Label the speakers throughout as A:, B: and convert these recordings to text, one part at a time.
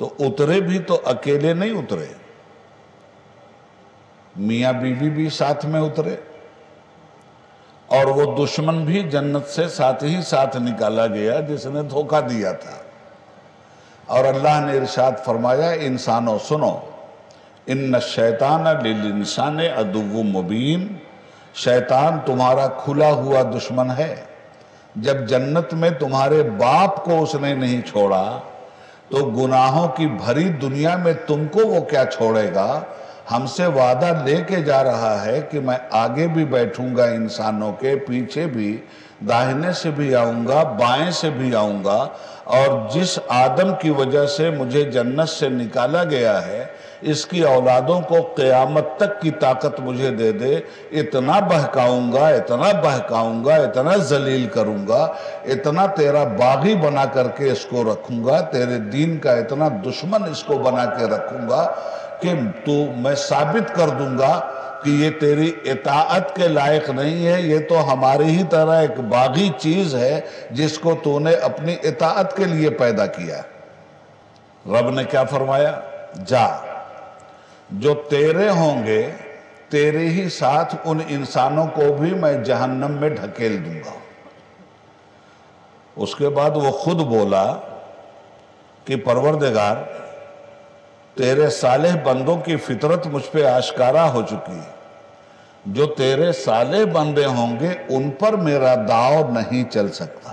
A: تو اترے بھی تو اکیلے نہیں اترے، میاں بیوی بھی ساتھ میں اترے، اور وہ دشمن بھی جنت سے ساتھ ہی ساتھ نکالا گیا جس نے دھوکہ دیا تھا۔ اور اللہ نے ارشاد فرمایا انسانوں سنو، ان الشیطان للانسان عدو مبین، شیطان تمہارا کھلا ہوا دشمن ہے۔ جب جنت میں تمہارے باپ کو اس نے نہیں چھوڑا تو گناہوں کی بھری دنیا میں تم کو وہ کیا چھوڑے گا؟ ہم سے وعدہ لے کے جا رہا ہے کہ میں آگے بھی بیٹھوں گا انسانوں کے، پیچھے بھی، داہنے سے بھی آؤں گا، بائیں سے بھی آؤں گا، اور جس آدم کی وجہ سے مجھے جنت سے نکالا گیا ہے اس کی اولادوں کو قیامت تک کی طاقت مجھے دے دے، اتنا بہکاؤں گا، اتنا بہکاؤں گا، اتنا ذلیل کروں گا، اتنا تیرا باغی بنا کر کے اس کو رکھوں گا، تیرے دین کا اتنا دشمن اس کو بنا کے رکھوں گا کہ میں ثابت کر دوں گا کہ یہ تیری اطاعت کے لائق نہیں ہے، یہ تو ہماری ہی طرح ایک باغی چیز ہے جس کو تو نے اپنی اطاعت کے لیے پیدا کیا۔ رب نے کیا فرمایا؟ جا، جو تیرے ہوں گے تیرے ہی ساتھ ان انسانوں کو بھی میں جہنم میں ڈھکیل دوں گا۔ اس کے بعد وہ خود بولا کہ پروردگار تیرے صالح بندوں کی فطرت مجھ پہ آشکارا ہو چکی ہے، جو تیرے صالح بندے ہوں گے ان پر میرا داؤ نہیں چل سکتا،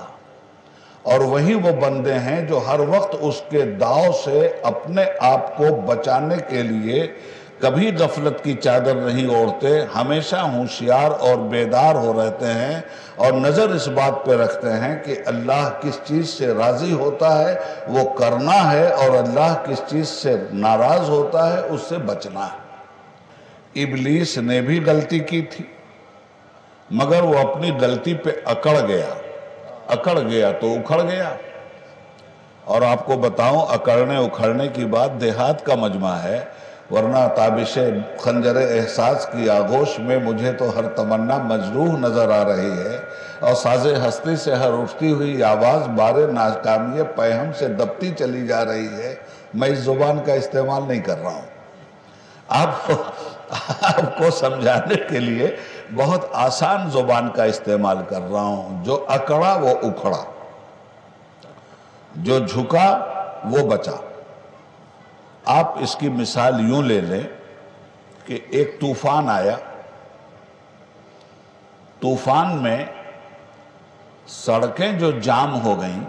A: اور وہی وہ بندے ہیں جو ہر وقت اس کے داؤ سے اپنے آپ کو بچانے کے لیے کبھی غفلت کی چادر نہیں اوڑھتے، ہمیشہ ہوشیار اور بیدار ہو رہتے ہیں، اور نظر اس بات پہ رکھتے ہیں کہ اللہ کس چیز سے راضی ہوتا ہے وہ کرنا ہے، اور اللہ کس چیز سے ناراض ہوتا ہے اس سے بچنا ہے۔ ابلیس نے بھی غلطی کی تھی، مگر وہ اپنی غلطی پہ اکڑ گیا تو اکھڑ گیا۔ اور آپ کو بتاؤں اکڑنے اکھڑنے کی بات دیہات کا مجمع ہے، ورنہ تابش خنجر احساس کی آغوش میں مجھے تو ہر تمنا مجروح نظر آ رہی ہے، اور ساز ہستی سے ہر اٹھتی ہوئی آواز بارے ناکامی پیہم سے دبتی چلی جا رہی ہے۔ میں اس زبان کا استعمال نہیں کر رہا ہوں، آپ کو سمجھانے کے لیے بہت آسان زبان کا استعمال کر رہا ہوں۔ جو اکڑا وہ اکھڑا، جو جھکا وہ بچا۔ آپ اس کی مثال یوں لے لیں کہ ایک طوفان آیا، طوفان میں سڑکیں جو جام ہو گئیں،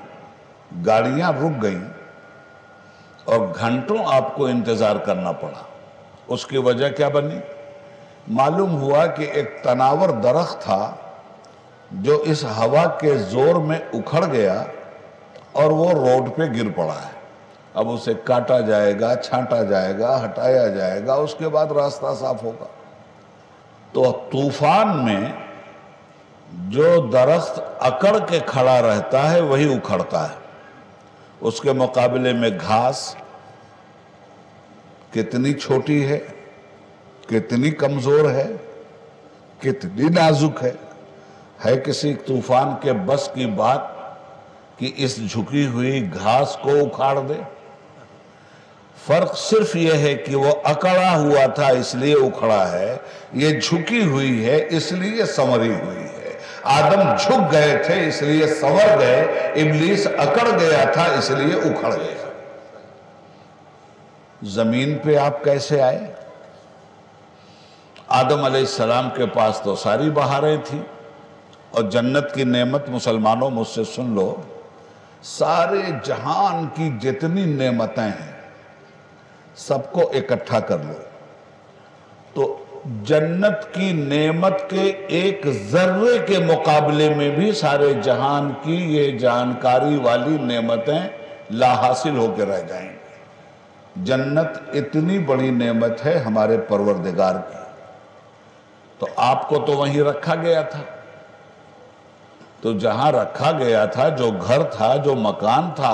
A: گاڑیاں رک گئیں، اور گھنٹوں آپ کو انتظار کرنا پڑا۔ اس کی وجہ کیا بنی؟ معلوم ہوا کہ ایک تناور درخت تھا جو اس ہوا کے زور میں اکھڑ گیا اور وہ روڈ پہ گر پڑا ہے۔ اب اسے کاٹا جائے گا، چھانٹا جائے گا، ہٹایا جائے گا، اس کے بعد راستہ صاف ہوگا۔ تو طوفان میں جو درخت اکڑ کے کھڑا رہتا ہے وہی اکھڑتا ہے۔ اس کے مقابلے میں گھاس کتنی چھوٹی ہے، کتنی کمزور ہے، کتنی نازک ہے کسی طوفان کے بس کی بات کہ اس جھکی ہوئی گھاس کو اکھاڑ دے؟ فرق صرف یہ ہے کہ وہ اکڑا ہوا تھا اس لیے اکھڑا ہے، یہ جھکی ہوئی ہے اس لیے سنوری ہوئی ہے۔ آدم جھک گئے تھے اس لیے سنور گئے، ابلیس اکڑ گیا تھا اس لیے اکھڑ گیا۔ زمین پہ آپ کیسے آئے؟ آدم علیہ السلام کے پاس تو ساری بہاریں تھیں، اور جنت کی نعمت مسلمانوں مجھ سے سن لو، سارے جہان کی جتنی نعمتیں ہیں سب کو اکٹھا کر لو تو جنت کی نعمت کے ایک ذرے کے مقابلے میں بھی سارے جہان کی یہ جانکاری والی نعمتیں لا حاصل ہو کے رہ جائیں گی۔ جنت اتنی بڑی نعمت ہے ہمارے پروردگار کی، تو آپ کو تو وہیں رکھا گیا تھا، تو جہاں رکھا گیا تھا، جو گھر تھا، جو مکان تھا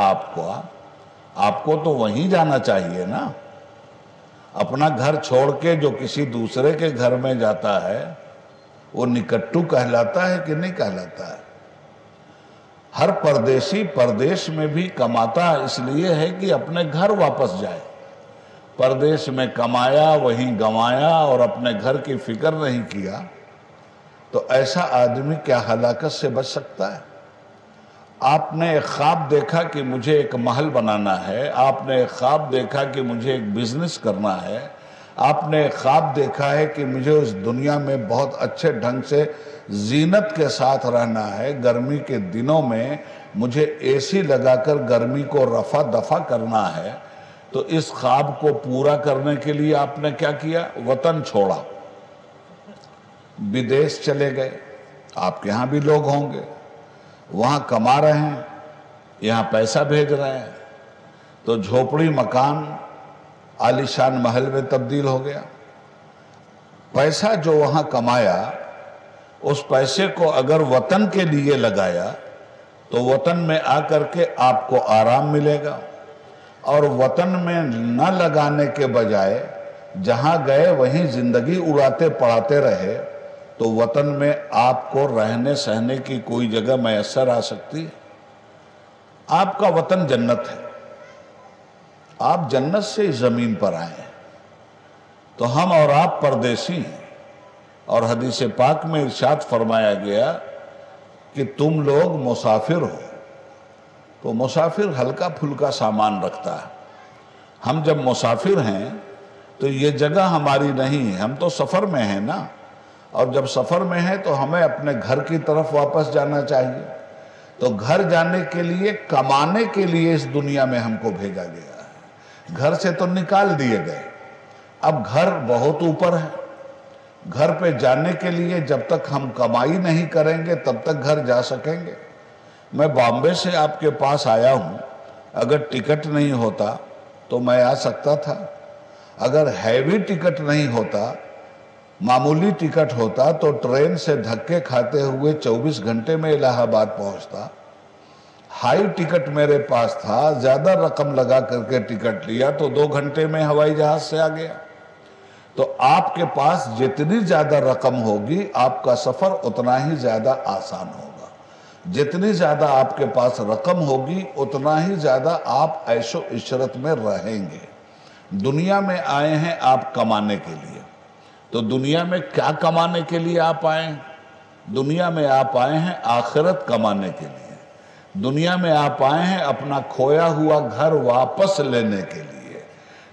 A: آپ کو تو وہیں جانا چاہیے نا۔ اپنا گھر چھوڑ کے جو کسی دوسرے کے گھر میں جاتا ہے وہ نکٹو کہلاتا ہے کہ نہیں کہلاتا ہے؟ ہر پردیسی پردیش میں بھی کماتا اس لیے ہے کہ اپنے گھر واپس جائے. پردیش میں کمایا وہیں گنوایا اور اپنے گھر کی فکر نہیں کیا تو ایسا آدمی کیا ہلاکت سے بچ سکتا ہے؟ آپ نے ایک خواب دیکھا کہ مجھے ایک محل بنانا ہے، آپ نے ایک خواب دیکھا کہ مجھے ایک بزنس کرنا ہے، آپ نے ایک خواب دیکھا ہے کہ مجھے اس دنیا میں بہت اچھے ڈھنگ سے زینت کے ساتھ رہنا ہے، گرمی کے دنوں میں مجھے اے سی لگا کر گرمی کو رفع دفع کرنا ہے. تو اس خواب کو پورا کرنے کے لیے آپ نے کیا کیا؟ وطن چھوڑا، بدیش چلے گئے. آپ کے ہاں بھی لوگ ہوں گے، وہاں کما رہے ہیں، یہاں پیسہ بھیج رہے ہیں، تو جھوپڑی مکان عالیشان محل میں تبدیل ہو گیا. پیسہ جو وہاں کمایا اس پیسے کو اگر وطن کے لیے لگایا تو وطن میں آ کر کے آپ کو آرام ملے گا، اور وطن میں نہ لگانے کے بجائے جہاں گئے وہیں زندگی اڑاتے پڑاتے رہے تو وطن میں آپ کو رہنے سہنے کی کوئی جگہ میسر آ سکتی ہے؟ آپ کا وطن جنت ہے، آپ جنت سے اس زمین پر آئے ہیں، تو ہم اور آپ پردیسی ہیں. اور حدیث پاک میں ارشاد فرمایا گیا کہ تم لوگ مسافر ہو. تو مسافر ہلکا پھلکا سامان رکھتا ہے. ہم جب مسافر ہیں تو یہ جگہ ہماری نہیں ہے، ہم تو سفر میں ہیں نا، اور جب سفر میں ہیں تو ہمیں اپنے گھر کی طرف واپس جانا چاہیے. تو گھر جانے کے لیے، کمانے کے لیے اس دنیا میں ہم کو بھیجا گیا ہے. گھر سے تو نکال دیے گئے، اب گھر بہت اوپر ہے. گھر پہ جانے کے لیے جب تک ہم کمائی نہیں کریں گے تب تک گھر جا سکیں گے؟ میں بامبے سے آپ کے پاس آیا ہوں، اگر ٹکٹ نہیں ہوتا تو میں آ سکتا تھا. اگر ہیوی ٹکٹ نہیں ہوتا، معمولی ٹکٹ ہوتا تو ٹرین سے دھکے کھاتے ہوئے 24 گھنٹے میں الہ آباد پہنچتا. ہائی ٹکٹ میرے پاس تھا، زیادہ رقم لگا کر کے ٹکٹ لیا تو 2 گھنٹے میں ہوائی جہاز سے آ گیا. تو آپ کے پاس جتنی زیادہ رقم ہوگی آپ کا سفر اتنا ہی زیادہ آسان ہوگا. جتنی زیادہ آپ کے پاس رقم ہوگی اتنا ہی زیادہ آپ عیش و عشرت میں رہیں گے. دنیا میں آئے ہیں آپ کمانے کے لیے، تو دنیا میں کیا کمانے کے لیے آپ آئے ہیں؟ دنیا میں آپ آئے ہیں آخرت کمانے کے لیے. دنیا میں آپ آئے ہیں اپنا کھویا ہوا گھر واپس لینے کے لیے.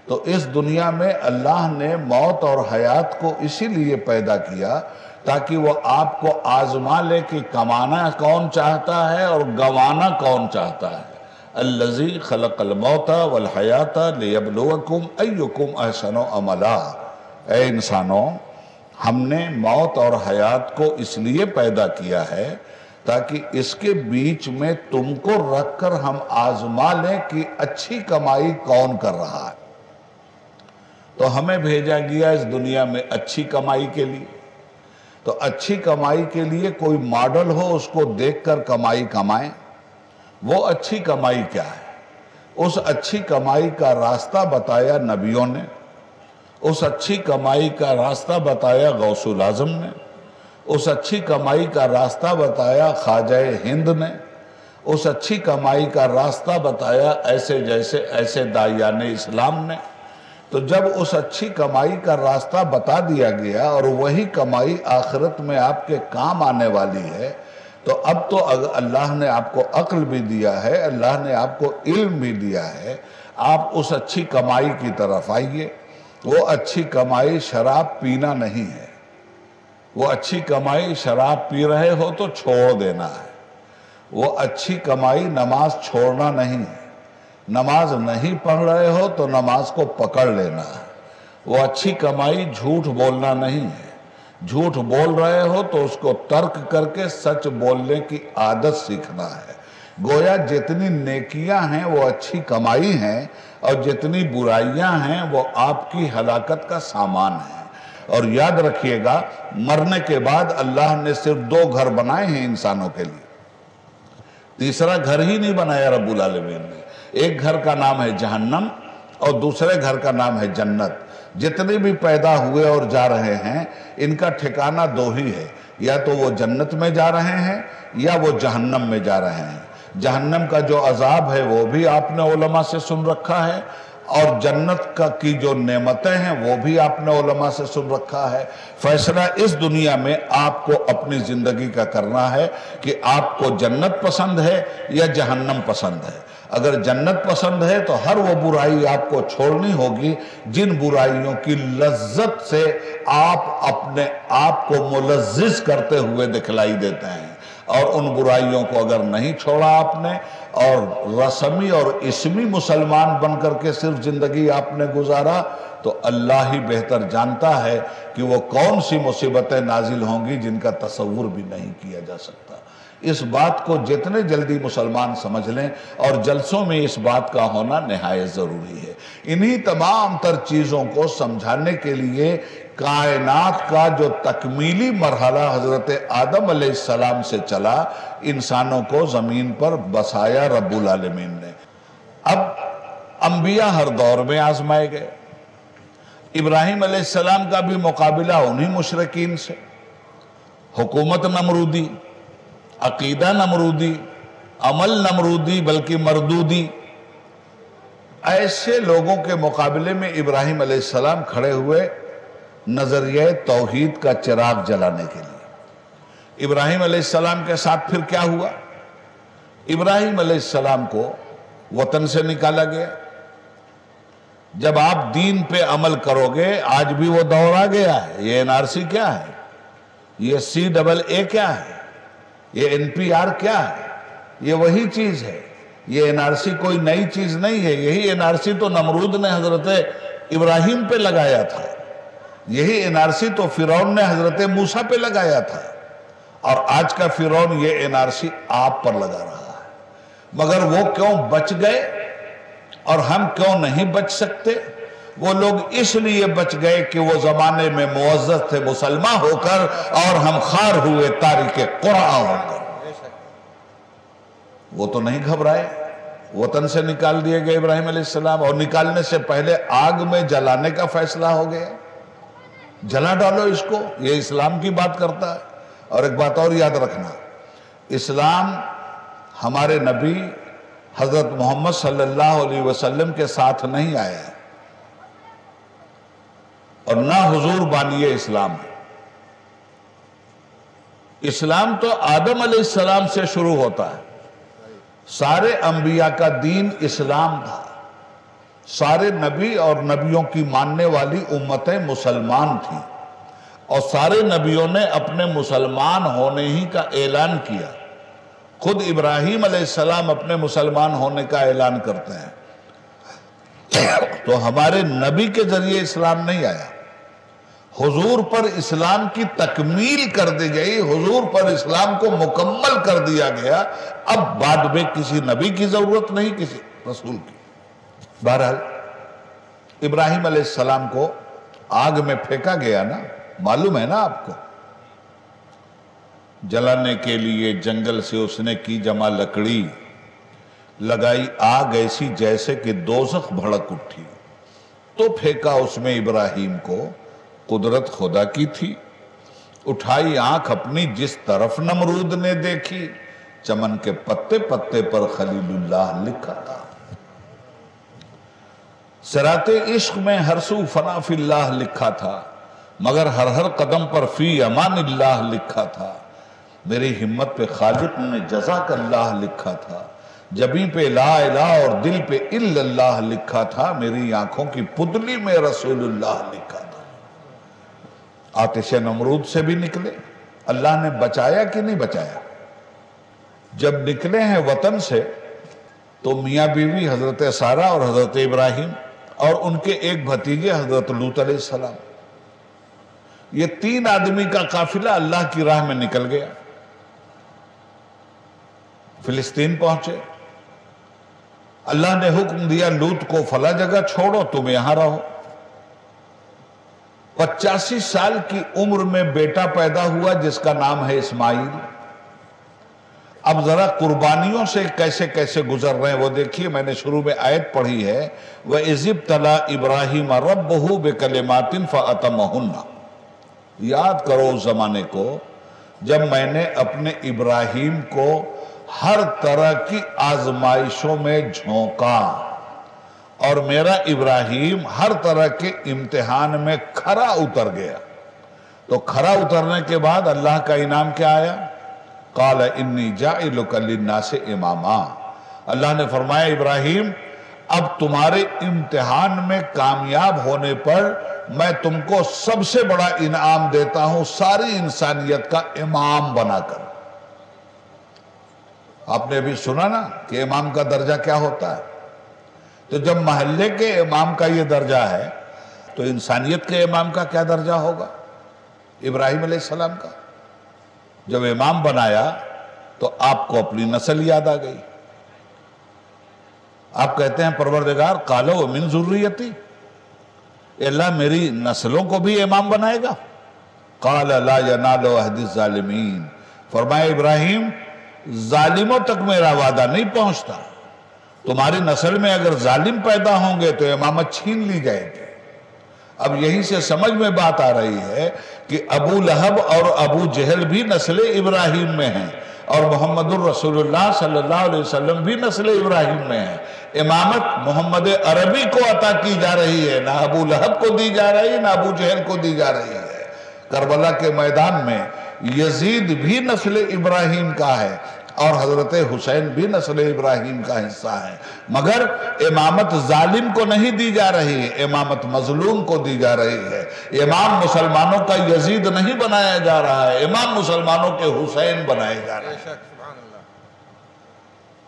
A: تو اس دنیا میں اللہ نے موت اور حیات کو اسی لیے پیدا کیا تاکہ وہ آپ کو آزما لے کہ کمانا کون چاہتا ہے اور گنوانا کون چاہتا ہے. الذی خلق الموت والحیات لیبلوکم ایکم احسن عملا. اے انسانوں، ہم نے موت اور حیات کو اس لیے پیدا کیا ہے تاکہ اس کے بیچ میں تم کو رکھ کر ہم آزما لیں کہ اچھی کمائی کون کر رہا ہے. تو ہمیں بھیجا گیا اس دنیا میں اچھی کمائی کے لیے. تو اچھی کمائی کے لیے کوئی ماڈل ہو اس کو دیکھ کر کمائی کمائیں. وہ اچھی کمائی کیا ہے؟ اس اچھی کمائی کا راستہ بتایا نبیوں نے، اس اچھی کمائی کا راستہ بتایا غوث العظم نے، اس اچھی کمائی کا راستہ بتایا خواجہ ہند نے، اس اچھی کمائی کا راستہ بتایا ایسے جیسے ایسے داعیان اسلام نے. تو جب اس اچھی کمائی کا راستہ بتا دیا گیا اور وہی کمائی آخرت میں آپ کے کام آنے والی ہے، تو اب تو اللہ نے آپ کو عقل بھی دیا ہے، اللہ نے آپ کو علم بھی دیا ہے، آپ اس اچھی کمائی کی طرف آئیے. وہ اچھی کمائی شراب پینا نہیں ہے. وہ اچھی کمائی شراب پی رہے ہو تو چھوڑ دینا ہے. وہ اچھی کمائی نماز چھوڑنا نہیں ہے. نماز نہیں پڑھ رہے ہو تو نماز کو پکڑ لینا ہے. وہ اچھی کمائی جھوٹ بولنا نہیں ہے. جھوٹ بول رہے ہو تو اس کو ترک کر کے سچ بولنے کی عادت سیکھنا ہے. گویا جتنی نیکیاں ہیں وہ اچھی کمائی ہیں اور جتنی برائیاں ہیں وہ آپ کی ہلاکت کا سامان ہیں. اور یاد رکھیے گا، مرنے کے بعد اللہ نے صرف 2 گھر بنائے ہیں انسانوں کے لیے. تیسرا گھر ہی نہیں بنایا رب العالمین نے. ایک گھر کا نام ہے جہنم اور دوسرے گھر کا نام ہے جنت. جتنے بھی پیدا ہوئے اور جا رہے ہیں ان کا ٹھکانہ 2 ہی ہے، یا تو وہ جنت میں جا رہے ہیں یا وہ جہنم میں جا رہے ہیں. جہنم کا جو عذاب ہے وہ بھی آپ نے علماء سے سن رکھا ہے، اور جنت کی جو نعمتیں ہیں وہ بھی آپ نے علماء سے سن رکھا ہے۔ فیصلہ اس دنیا میں آپ کو اپنی زندگی کا کرنا ہے کہ آپ کو جنت پسند ہے یا جہنم پسند ہے۔ اگر جنت پسند ہے تو ہر وہ برائی آپ کو چھوڑنی ہوگی جن برائیوں کی لذت سے آپ اپنے آپ کو ملذذ کرتے ہوئے دکھلائی دیتے ہیں، اور ان برائیوں کو اگر نہیں چھوڑا آپ نے اور رسمی اور اسمی مسلمان بن کر کے صرف زندگی آپ نے گزارا، تو اللہ ہی بہتر جانتا ہے کہ وہ کون سی مصیبتیں نازل ہوں گی جن کا تصور بھی نہیں کیا جا سکتا۔ اس بات کو جتنے جلدی مسلمان سمجھ لیں، اور جلسوں میں اس بات کا ہونا نہایت ضروری ہے۔ انہی تمام تر چیزوں کو سمجھانے کے لیے کائنات کا جو تکمیلی مرحلہ حضرت آدم علیہ السلام سے چلا، انسانوں کو زمین پر بسایا رب العالمین نے۔ اب انبیاء ہر دور میں آزمائے گئے۔ ابراہیم علیہ السلام کا بھی مقابلہ انہی مشرکین سے، حکومت نمرودی، عقیدہ نمرودی، عمل نمرودی بلکہ مردودی، ایسے لوگوں کے مقابلے میں ابراہیم علیہ السلام کھڑے ہوئے نظریہ توحید کا چراغ جلانے کے لیے۔ ابراہیم علیہ السلام کے ساتھ پھر کیا ہوا؟ ابراہیم علیہ السلام کو وطن سے نکالا گیا۔ جب آپ دین پہ عمل کرو گے، آج بھی وہ دور آ گیا ہے۔ یہ NRC کیا ہے؟ یہ CAA کیا ہے؟ یہ NPR کیا ہے؟ یہ وہی چیز ہے۔ یہ NRC کوئی نئی چیز نہیں ہے۔ یہی NRC تو نمرود نے حضرت ابراہیم پہ لگایا تھا، یہی NRC تو فرعون نے حضرت موسیٰ پہ لگایا تھا، اور آج کا فرعون یہ NRC آپ پر لگا رہا ہے۔ مگر وہ کیوں بچ گئے اور ہم کیوں نہیں بچ سکتے؟ وہ لوگ اس لیے بچ گئے کہ وہ زمانے میں معزز تھے مسلمان ہو کر، اور ہم خار ہوئے تارک قرآن ہو کر۔ وہ تو نہیں گھبرائے، وطن سے نکال دیے گئے ابراہیم علیہ السلام، اور نکالنے سے پہلے آگ میں جلانے کا فیصلہ ہو گیا۔ جلا ڈالو اس کو، یہ اسلام کی بات کرتا ہے۔ اور ایک بات اور یاد رکھنا، اسلام ہمارے نبی حضرت محمد صلی اللہ علیہ وسلم کے ساتھ نہیں آیا ہے، اور نہ حضور بانی اسلام ہے۔ اسلام تو آدم علیہ السلام سے شروع ہوتا ہے۔ سارے انبیاء کا دین اسلام تھا، سارے نبی اور نبیوں کی ماننے والی امتیں مسلمان تھیں، اور سارے نبیوں نے اپنے مسلمان ہونے ہی کا اعلان کیا۔ خود ابراہیم علیہ السلام اپنے مسلمان ہونے کا اعلان کرتے ہیں۔ تو ہمارے نبی کے ذریعے اسلام نہیں آیا، حضور پر اسلام کی تکمیل کر دی گئی، حضور پر اسلام کو مکمل کر دیا گیا۔ اب بعد میں کسی نبی کی ضرورت نہیں، کسی رسول کی۔ بہرحال ابراہیم علیہ السلام کو آگ میں پھینکا گیا نا، معلوم ہے نا آپ کو۔ جلانے کے لیے جنگل سے اس نے کی جمع لکڑی، لگائی آگ ایسی جیسے کہ دوزخ بھڑک اٹھی، تو پھینکا اس میں ابراہیم کو۔ قدرت خدا کی تھی، اٹھائی آنکھ اپنی جس طرف نمرود نے دیکھی، چمن کے پتے پتے پر خلیل اللہ لکھا تھا۔ صراط عشق میں ہر سو فنا فی اللہ لکھا تھا، مگر ہر قدم پر فی امان اللہ لکھا تھا۔ میری ہمت پہ خالق نے جزاک اللہ لکھا تھا، جبیں پہ لا الہ اور دل پہ الا اللہ لکھا تھا، میری آنکھوں کی پتلی میں رسول اللہ لکھا تھا۔ آتش نمرود سے بھی نکلے، اللہ نے بچایا کہ نہیں بچایا؟ جب نکلے ہیں وطن سے تو میاں بیوی حضرت سارہ اور حضرت ابراہیم اور ان کے ایک بھتیجے حضرت لوط علیہ السلام، یہ 3 آدمی کا قافلہ اللہ کی راہ میں نکل گیا۔ فلسطین پہنچے، اللہ نے حکم دیا لوط کو فلاں جگہ چھوڑو، تم یہاں رہو۔ 85 سال کی عمر میں بیٹا پیدا ہوا جس کا نام ہے اسماعیل۔ اب ذرا قربانیوں سے کیسے کیسے گزر رہے ہیں وہ دیکھیے۔ میں نے شروع میں آیت پڑھی ہے، وَإِذِ ابْتَلَىٰ إِبْرَاهِيمَ رَبُّهُ بِكَلِمَاتٍ فَأَتَمَّهُنَّ۔ یاد کرو اس زمانے کو جب میں نے اپنے ابراہیم کو ہر طرح کی آزمائشوں میں جھونکا، اور میرا ابراہیم ہر طرح کے امتحان میں کھرا اتر گیا۔ تو کھرا اترنے کے بعد اللہ کا انعام کیا آیا؟ قال انی جاعلک للناس اماما، اللہ نے فرمایا ابراہیم اب تمہارے امتحان میں کامیاب ہونے پر میں تم کو سب سے بڑا انعام دیتا ہوں، ساری انسانیت کا امام بنا کر۔ آپ نے ابھی سنا نا کہ امام کا درجہ کیا ہوتا ہے؟ تو جب محلے کے امام کا یہ درجہ ہے تو انسانیت کے امام کا کیا درجہ ہوگا؟ ابراہیم علیہ السلام کا جب امام بنایا تو آپ کو اپنی نسل یاد آ گئی۔ آپ کہتے ہیں پروردگار قال ومن ذریتی، اللہ میری نسلوں کو بھی امام بنائے گا؟ قال لا ینال عہد الظالمین، فرمایا ابراہیم ظالموں تک میرا وعدہ نہیں پہنچتا، تمہاری نسل میں اگر ظالم پیدا ہوں گے تو امامت چھین لی جائے گی۔ اب یہیں سے سمجھ میں بات آ رہی ہے کہ ابو لہب اور ابو جہل بھی نسل ابراہیم میں ہیں، اور محمد الرسول اللہ صلی اللہ علیہ وسلم بھی نسل ابراہیم میں ہیں۔ امامت محمد عربی کو عطا کی جا رہی ہے، نہ ابو لہب کو دی جا رہی ہے، نہ ابو جہل کو دی جا رہی ہے۔ کربلا کے میدان میں یزید بھی نسل ابراہیم کا ہے، اور حضرت حسین بھی نسل ابراہیم کا حصہ ہے، مگر امامت ظالم کو نہیں دی جا رہی ہے، امامت مظلوم کو دی جا رہی ہے۔ امام مسلمانوں کا یزید نہیں بنایا جا رہا ہے، امام مسلمانوں کے حسین بنائے جا رہے ہیں۔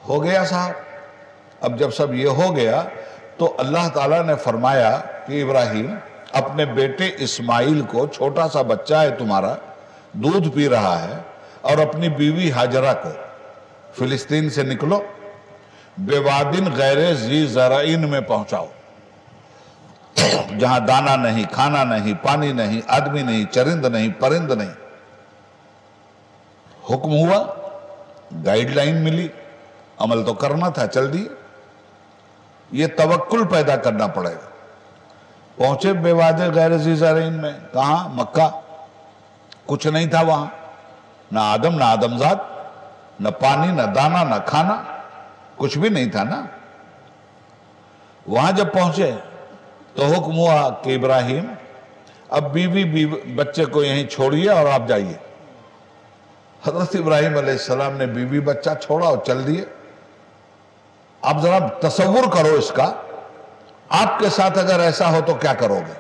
A: ہو گیا صاحب؟ اب جب سب یہ ہو گیا تو اللہ تعالیٰ نے فرمایا کہ ابراہیم اپنے بیٹے اسماعیل کو، چھوٹا سا بچہ ہے تمہارا، دودھ پی رہا ہے، اور اپنی بیوی ہاجرہ کو فلسطین سے نکلو، بوادن غیر ذی زرعین میں پہنچاؤ، جہاں دانا نہیں، کھانا نہیں، پانی نہیں، آدمی نہیں، چرند نہیں، پرند نہیں۔ حکم ہوا، گائیڈ لائن ملی، عمل تو کرنا تھا، چل دیے۔ یہ توکل پیدا کرنا پڑے گا۔ پہنچے بوادن غیر ذی زرعین میں، کہاں؟ مکہ۔ کچھ نہیں تھا وہاں، نہ آدم نہ آدمزاد، نہ پانی نہ دانا نہ کھانا، کچھ بھی نہیں تھا نا۔ وہاں جب پہنچے تو حکم ہوا کہ ابراہیم اب بیوی بچے کو یہیں چھوڑیے اور آپ جائیے۔ حضرت ابراہیم علیہ السلام نے بیوی بچہ چھوڑا اور چل دیے۔ آپ ذرا تصور کرو اس کا، آپ کے ساتھ اگر ایسا ہو تو کیا کرو گے؟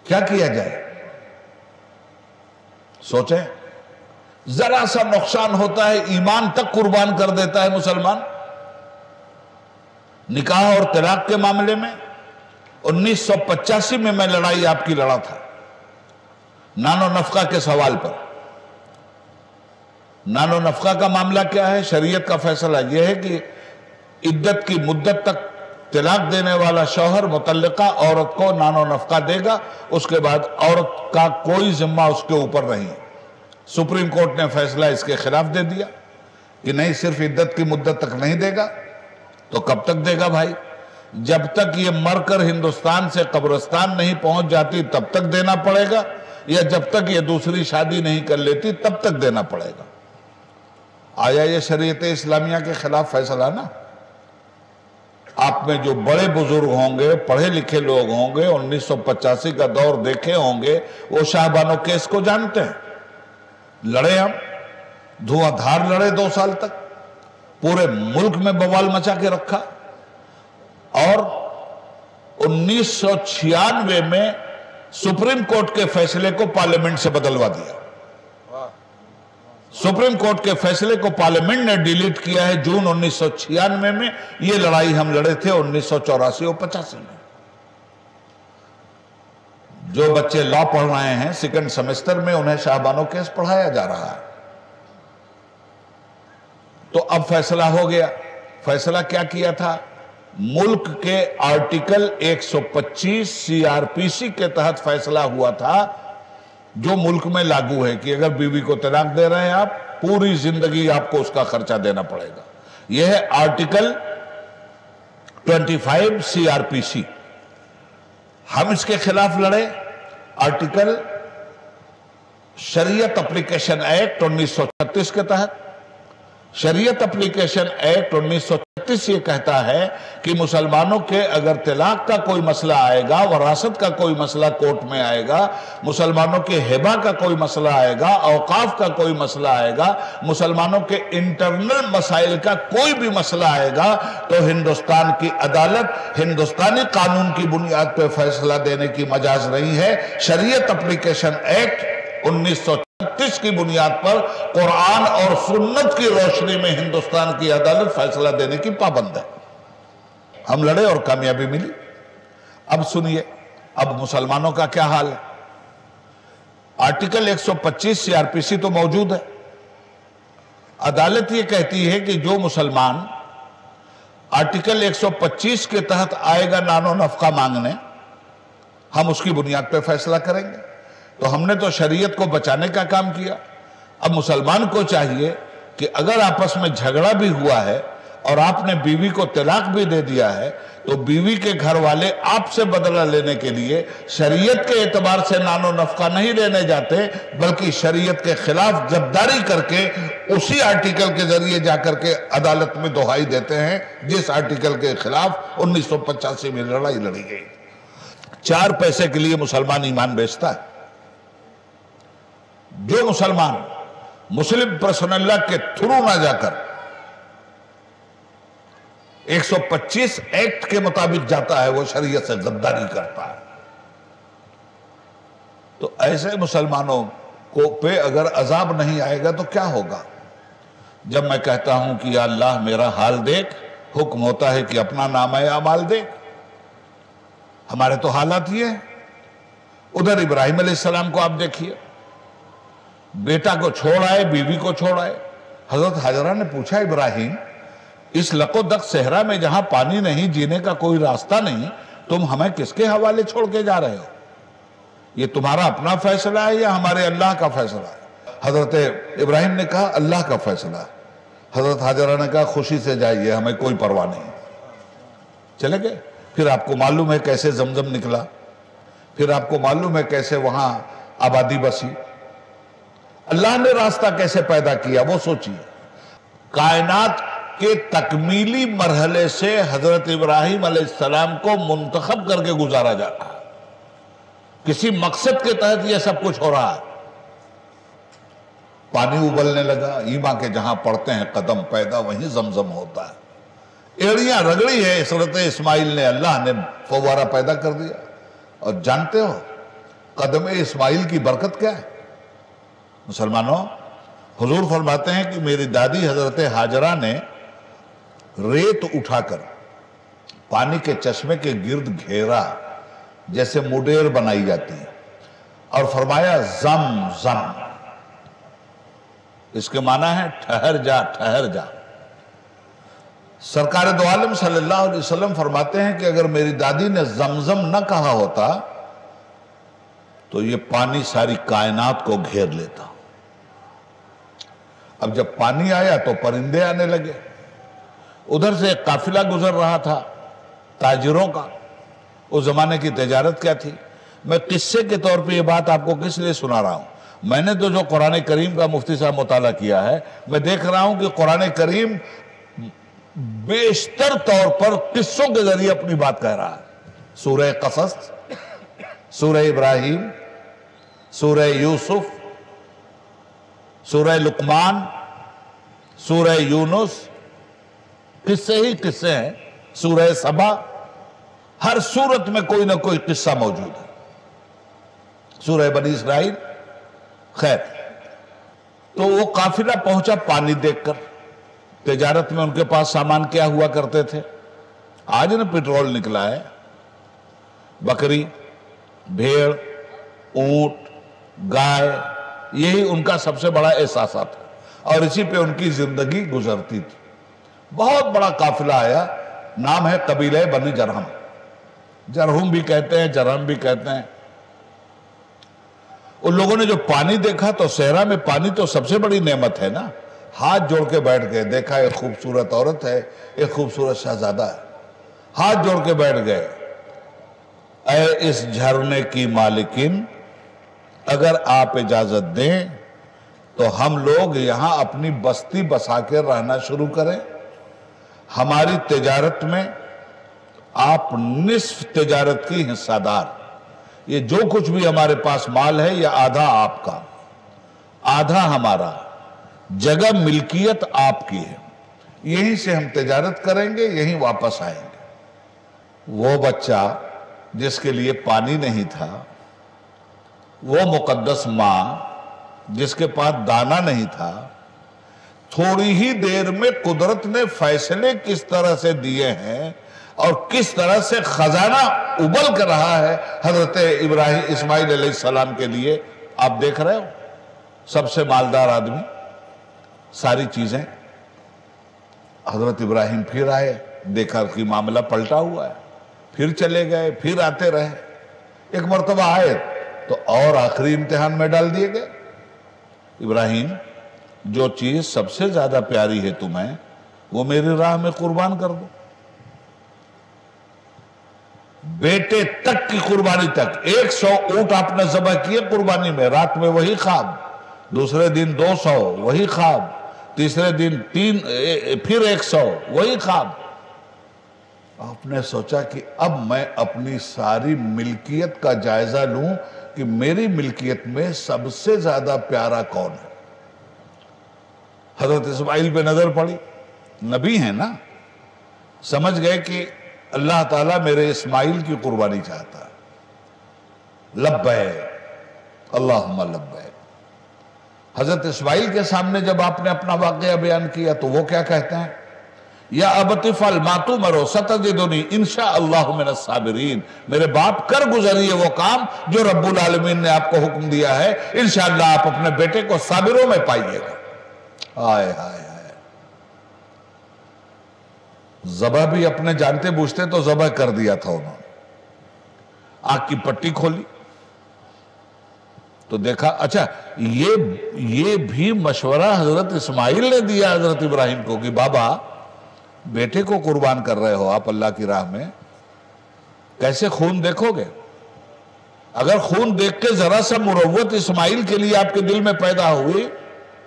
A: کیا کیا جائے؟ سوچیں، ذرا سا نقصان ہوتا ہے ایمان تک قربان کر دیتا ہے مسلمان۔ نکاح اور طلاق کے معاملے میں 1985 میں لڑائی آپ کی لڑا تھا، نان و نفقہ کے سوال پر۔ نان و نفقہ کا معاملہ کیا ہے؟ شریعت کا فیصلہ یہ ہے کہ عدت کی مدت تک طلاق دینے والا شوہر متعلقہ عورت کو نان و نفقہ دے گا، اس کے بعد عورت کا کوئی ذمہ اس کے اوپر نہیں۔ سپریم کورٹ نے فیصلہ اس کے خلاف دے دیا کہ نہیں، صرف عدت کی مدت تک نہیں دے گا۔ تو کب تک دے گا بھائی؟ جب تک یہ مر کر ہندوستان سے قبرستان نہیں پہنچ جاتی تب تک دینا پڑے گا، یا جب تک یہ دوسری شادی نہیں کر لیتی تب تک دینا پڑے گا۔ آیا یہ شریعت اسلامیہ کے خلاف فیصلہ نا؟ آپ میں جو بڑے بزرگ ہوں گے، پڑھے لکھے لوگ ہوں گے، 1985 کا دور دیکھے ہوں گے، وہ شاہ بانو کیس کو جانتے ہیں۔ لڑے ہم، دھواں دھار لڑے 2 سال تک، پورے ملک میں بوال مچا کے رکھا، اور 1996 میں سپریم کورٹ کے فیصلے کو پارلیمنٹ سے بدلوا دیا۔ سپریم کورٹ کے فیصلے کو پارلیمنٹ نے ڈیلیٹ کیا ہے جون 1996 میں۔ یہ لڑائی ہم لڑے تھے 1984 اور 85 میں۔ جو بچے لا پڑھ رہے ہیں سیکنڈ سیمسٹر میں، انہیں شاہ بانو کیس پڑھایا جا رہا ہے۔ تو اب فیصلہ ہو گیا۔ فیصلہ کیا کیا تھا؟ ملک کے آرٹیکل 125 CRPC کے تحت فیصلہ ہوا تھا، جو ملک میں لاگو ہے کہ اگر بیوی کو طلاق دے رہے ہیں آپ، پوری زندگی آپ کو اس کا خرچہ دینا پڑے گا۔ یہ ہے آرٹیکل 25 CRPC۔ ہم اس کے خلاف لڑے۔ آرٹیکل شریعت اپلیکیشن ایکٹ 1936 کے تحت شریعت اپلیکیشن ایکٹ 1936 یہ کہتا ہے کہ مسلمانوں کے اگر طلاق کا کوئی مسئلہ آئے گا، وراثت کا کوئی مسئلہ کورٹ میں آئے گا، مسلمانوں کے ہبہ کا کوئی مسئلہ آئے گا، اوقاف کا کوئی مسئلہ آئے گا، مسلمانوں کے انٹرنل مسائل کا کوئی بھی مسئلہ آئے گا، تو ہندوستان کی عدالت ہندوستانی قانون کی بنیاد پہ فیصلہ دینے کی مجاز نہیں ہے۔ شریعت اپلیکیشن ایکٹ 1936 کی بنیاد پر قرآن اور سنت کی روشنی میں ہندوستان کی عدالت فیصلہ دینے کی پابند ہے۔ ہم لڑے اور کامیابی ملی۔ اب سنیے، اب مسلمانوں کا کیا حال ہے؟ آرٹیکل 125 CRPC تو موجود ہے۔ عدالت یہ کہتی ہے کہ جو مسلمان آرٹیکل 125 کے تحت آئے گا نان و نفقہ مانگنے، ہم اس کی بنیاد پہ فیصلہ کریں گے۔ تو ہم نے تو شریعت کو بچانے کا کام کیا۔ اب مسلمان کو چاہیے کہ اگر آپس میں جھگڑا بھی ہوا ہے اور آپ نے بیوی کو طلاق بھی دے دیا ہے، تو بیوی کے گھر والے آپ سے بدلہ لینے کے لیے شریعت کے اعتبار سے نان و نفقہ نہیں لینے جاتے، بلکہ شریعت کے خلاف جبداری کر کے اسی آرٹیکل کے ذریعے جا کر کے عدالت میں دہائی دیتے ہیں جس آرٹیکل کے خلاف 1985 میں لڑائی لڑی گئی۔ 4 پیسے کے لیے مسلمان ایمان بیچتا ہے۔ جو مسلمان مسلم پرسنل لا کے تھرو نہ جا کر 125 ایکٹ کے مطابق جاتا ہے، وہ شریعت سے غداری کرتا ہے۔ تو ایسے مسلمانوں کو پہ اگر عذاب نہیں آئے گا تو کیا ہوگا؟ جب میں کہتا ہوں کہ یا اللہ میرا حال دیکھ، حکم ہوتا ہے کہ اپنا نامہ اعمال دیکھ۔ ہمارے تو حالات یہ ہیں۔ ادھر ابراہیم علیہ السلام کو آپ دیکھیے، بیٹا کو چھوڑ آئے، بیوی کو چھوڑ آئے۔ حضرت حاجرہ نے پوچھا، ابراہیم اس لق و دق صحرا میں جہاں پانی نہیں، جینے کا کوئی راستہ نہیں، تم ہمیں کس کے حوالے چھوڑ کے جا رہے ہو؟ یہ تمہارا اپنا فیصلہ ہے یا ہمارے اللہ کا فیصلہ ہے؟ حضرت ابراہیم نے کہا اللہ کا فیصلہ ہے۔ حضرت حاجرہ نے کہا خوشی سے جائیے، ہمیں کوئی پرواہ نہیں۔ چلے گئے۔ پھر آپ کو معلوم ہے کیسے زمزم نکلا، پھر آپ کو معلوم ہے کیسے وہاں آبادی بسی، اللہ نے راستہ کیسے پیدا کیا، وہ سوچیے۔ کائنات کے تکمیلی مرحلے سے حضرت ابراہیم علیہ السلام کو منتخب کر کے گزارا جا رہا ہے۔ کسی مقصد کے تحت یہ سب کچھ ہو رہا ہے۔ پانی ابلنے لگا، ایما کے جہاں پڑتے ہیں قدم پیدا وہیں زمزم ہوتا ہے۔ ایڑیاں رگڑی ہے حضرت اسماعیل نے، اللہ نے فوارہ پیدا کر دیا۔ اور جانتے ہو قدم اسماعیل کی برکت کیا ہے؟ مسلمانوں، حضور فرماتے ہیں کہ میری دادی حضرت حاجرہ نے ریت اٹھا کر پانی کے چشمے کے گرد گھیرا جیسے مڈیر بنائی جاتی ہے، اور فرمایا زم زم، اس کے معنی ہے ٹھہر جا ٹھہر جا۔ سرکار دو عالم صلی اللہ علیہ وسلم فرماتے ہیں کہ اگر میری دادی نے زمزم نہ کہا ہوتا تو یہ پانی ساری کائنات کو گھیر لیتا۔ اب جب پانی آیا تو پرندے آنے لگے۔ ادھر سے ایک قافلہ گزر رہا تھا تاجروں کا۔ اس زمانے کی تجارت کیا تھی؟ میں قصے کے طور پہ یہ بات آپ کو کس لیے سنا رہا ہوں؟ میں نے تو جو قرآن کریم کا مفتی صاحب مطالعہ کیا ہے، میں دیکھ رہا ہوں کہ قرآن کریم بیشتر طور پر قصوں کے ذریعے اپنی بات کہہ رہا ہے۔ سورہ قصص، سورہ ابراہیم، سورہ یوسف، سورہ لقمان، سورہ یونس، قصے ہی قصے ہیں۔ سورہ سبا، ہر سورت میں کوئی نہ کوئی قصہ موجود ہے۔ سورہ بنی اسرائیل۔ خیر، تو وہ قافلہ پہنچا پانی دیکھ کر۔ تجارت میں ان کے پاس سامان کیا ہوا کرتے تھے؟ آج نہ پیٹرول نکلا ہے۔ بکری، بھیڑ، اونٹ، گائے، یہی ان کا سب سے بڑا احساسات ہے، اور اسی پہ ان کی زندگی گزرتی تھی۔ بہت بڑا قافلہ آیا، نام ہے قبیلہ بنی جرہم۔ جرہم بھی کہتے ہیں، جرہم بھی کہتے ہیں۔ ان لوگوں نے جو پانی دیکھا تو صحرا میں پانی تو سب سے بڑی نعمت ہے نا۔ ہاتھ جوڑ کے بیٹھ گئے، دیکھا ایک خوبصورت عورت ہے، ایک خوبصورت شہزادہ ہے۔ ہاتھ جوڑ کے بیٹھ گئے، اے اس جھرنے کی مالکن، اگر آپ اجازت دیں تو ہم لوگ یہاں اپنی بستی بسا کے رہنا شروع کریں. ہماری تجارت میں آپ نصف تجارت کی حصہ دار. یہ جو کچھ بھی ہمارے پاس مال ہے یہ آدھا آپ کا آدھا ہمارا. جگہ ملکیت آپ کی ہے. یہیں سے ہم تجارت کریں گے, یہیں واپس آئیں گے. وہ بچہ جس کے لیے پانی نہیں تھا, وہ مقدس ماں جس کے پاس دانا نہیں تھا, تھوڑی ہی دیر میں قدرت نے فیصلے کس طرح سے دیے ہیں اور کس طرح سے خزانہ ابل کر رہا ہے حضرت اسماعیل علیہ السلام کے لیے. آپ دیکھ رہے ہو, سب سے مالدار آدمی, ساری چیزیں. حضرت ابراہیم پھر آئے, دیکھا کہ معاملہ پلٹا ہوا ہے, پھر چلے گئے, پھر آتے رہے. ایک مرتبہ آئے تو اور آخری امتحان میں ڈال دیے گئے. ابراہیم, جو چیز سب سے زیادہ پیاری ہے تمہیں وہ میری راہ میں قربان کر دو. بیٹے تک کی قربانی تک 100 اونٹ آپ نے ذبح کیے قربانی میں. رات میں وہی خواب, دوسرے دن 200 وہی خواب, تیسرے دن پھر 100 وہی خواب. آپ نے سوچا کہ اب میں اپنی ساری ملکیت کا جائزہ لوں کہ میری ملکیت میں سب سے زیادہ پیارا کون ہے. حضرت اسماعیل پہ نظر پڑی, نبی ہیں نا, سمجھ گئے کہ اللہ تعالیٰ میرے اسماعیل کی قربانی چاہتا ہے. لبیک اللہم لبیک. حضرت اسماعیل کے سامنے جب آپ نے اپنا واقعہ بیان کیا تو وہ کیا کہتے ہیں؟ یا ابت افعل ما تؤمر ستجدنی انشاءاللہ من الصابرین. میرے باپ کر گزریے وہ کام جو رب العالمین نے آپ کو حکم دیا ہے, انشاءاللہ آپ اپنے بیٹے کو صابروں میں پائیے گا. آئے ہائے ہائے, ذبح بھی اپنے جانتے بوجھتے تو ذبح کر دیا تھا انہوں نے. آنکھ کی پٹی کھولی تو دیکھا, اچھا یہ بھی مشورہ حضرت اسماعیل نے دیا حضرت ابراہیم کو کہ بابا بیٹے کو قربان کر رہے ہو آپ اللہ کی راہ میں, کیسے خون دیکھو گے؟ اگر خون دیکھ کے ذرا سا مروت اسماعیل کے لیے آپ کے دل میں پیدا ہوئی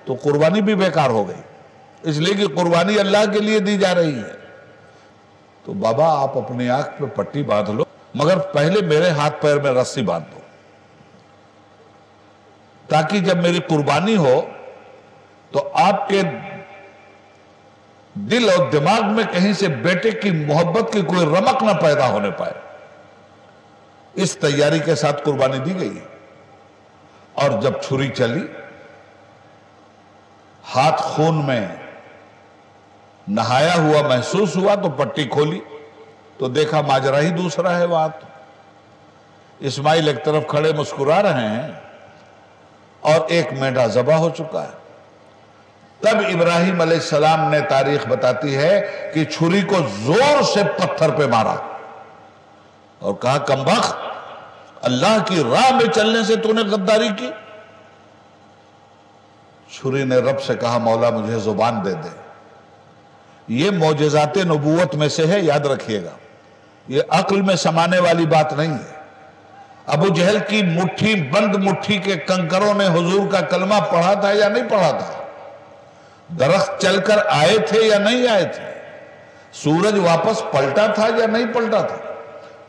A: تو قربانی بھی بیکار ہو گئی, اس لیے کہ قربانی اللہ کے لیے دی جا رہی ہے. تو بابا آپ اپنی آنکھ پہ پٹی باندھ لو, مگر پہلے میرے ہاتھ پیر میں رسی باندھ دو, تاکہ جب میری قربانی ہو تو آپ کے دل اور دماغ میں کہیں سے بیٹے کی محبت کی کوئی رمق نہ پیدا ہونے پائے. اس تیاری کے ساتھ قربانی دی گئی. اور جب چھری چلی, ہاتھ خون میں نہایا ہوا محسوس ہوا تو پٹی کھولی تو دیکھا ماجرا ہی دوسرا ہے. وہاں اسماعیل ایک طرف کھڑے مسکرا رہے ہیں اور ایک مینڈھا ذبح ہو چکا ہے. تب ابراہیم علیہ السلام نے تاریخ بتاتی ہے کہ چھری کو زور سے پتھر پہ مارا اور کہا کمبخت, اللہ کی راہ میں چلنے سے تو نے غداری کی. چھری نے رب سے کہا مولا مجھے زبان دے دے. یہ معجزات نبوت میں سے ہے, یاد رکھیے گا, یہ عقل میں سمانے والی بات نہیں ہے. ابو جہل کی مٹھی بند مٹھی کے کنکروں نے حضور کا کلمہ پڑھا تھا یا نہیں پڑھا تھا؟ درخت چل کر آئے تھے یا نہیں آئے تھے؟ سورج واپس پلٹا تھا یا نہیں پلٹا تھا؟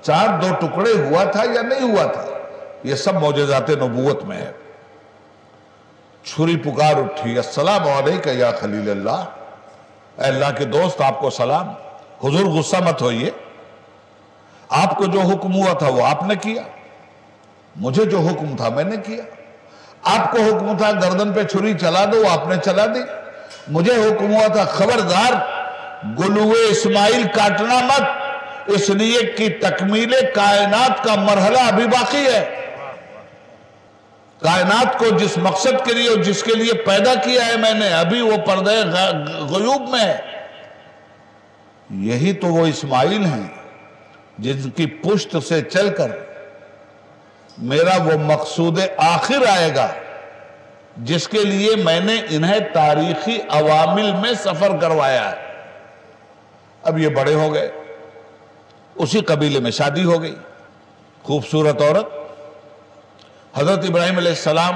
A: چاند 2 ٹکڑے ہوا تھا یا نہیں ہوا تھا؟ یہ سب معجزات نبوت میں ہے. چھری پکار اٹھی, السلام علیکہ یا خلیل اللہ, اے اللہ کے دوست آپ کو سلام. حضور غصہ مت ہوئیے, آپ کو جو حکم ہوا تھا وہ آپ نے کیا, مجھے جو حکم تھا میں نے کیا. آپ کو حکم تھا گردن پہ چھری چلا دو, آپ نے چلا دی. مجھے حکم ہوا تھا خبردار گلوے اسماعیل کاٹنا مت, اس لیے کہ تکمیل کائنات کا مرحلہ ابھی باقی ہے. کائنات کو جس مقصد کے لیے اور جس کے لیے پیدا کیا ہے میں نے, ابھی وہ پردے غیوب میں ہے. یہی تو وہ اسماعیل ہیں جن کی پشت سے چل کر میرا وہ مقصود آخر آئے گا جس کے لیے میں نے انہیں تاریخی عوامل میں سفر کروایا ہے. اب یہ بڑے ہو گئے, اسی قبیلے میں شادی ہو گئی, خوبصورت عورت. حضرت ابراہیم علیہ السلام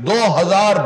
A: 2000